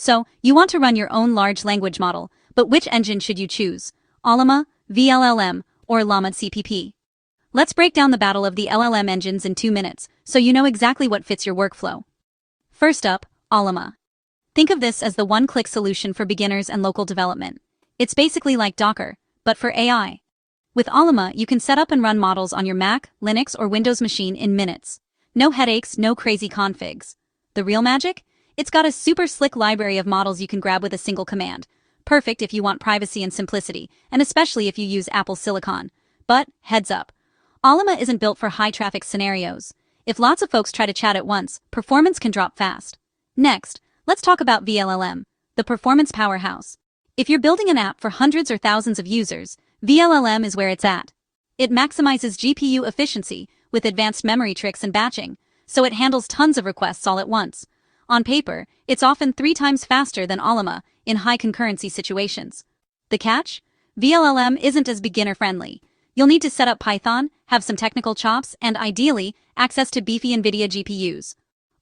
So, you want to run your own large language model, but which engine should you choose? Ollama, VLLM, or Llama.cpp? Let's break down the battle of the LLM engines in 2 minutes, so you know exactly what fits your workflow. First up, Ollama. Think of this as the one-click solution for beginners and local development. It's basically like Docker, but for AI. With Ollama, you can set up and run models on your Mac, Linux, or Windows machine in minutes. No headaches, no crazy configs. The real magic? It's got a super slick library of models you can grab with a single command. Perfect if you want privacy and simplicity, and especially if you use Apple Silicon. But, heads up, Ollama isn't built for high-traffic scenarios. If lots of folks try to chat at once, performance can drop fast. Next, let's talk about VLLM, the performance powerhouse. If you're building an app for hundreds or thousands of users, VLLM is where it's at. It maximizes GPU efficiency with advanced memory tricks and batching, so it handles tons of requests all at once. On paper, it's often 3 times faster than Ollama in high concurrency situations. The catch? VLLM isn't as beginner-friendly. You'll need to set up Python, have some technical chops, and ideally, access to beefy NVIDIA GPUs.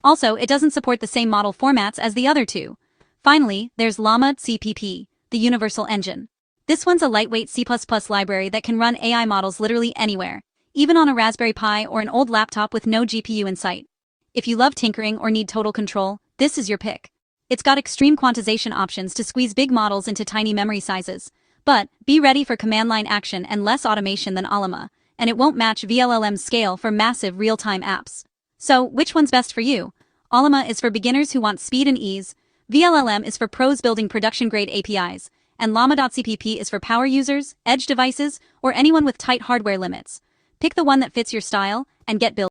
Also, it doesn't support the same model formats as the other two. Finally, there's Llama.cpp, the universal engine. This one's a lightweight C++ library that can run AI models literally anywhere, even on a Raspberry Pi or an old laptop with no GPU in sight. If you love tinkering or need total control, this is your pick. It's got extreme quantization options to squeeze big models into tiny memory sizes. But be ready for command line action and less automation than Ollama, and it won't match VLLM's scale for massive real-time apps. So, which one's best for you? Ollama is for beginners who want speed and ease, VLLM is for pros building production-grade APIs, and Llama.cpp is for power users, edge devices, or anyone with tight hardware limits. Pick the one that fits your style and get built.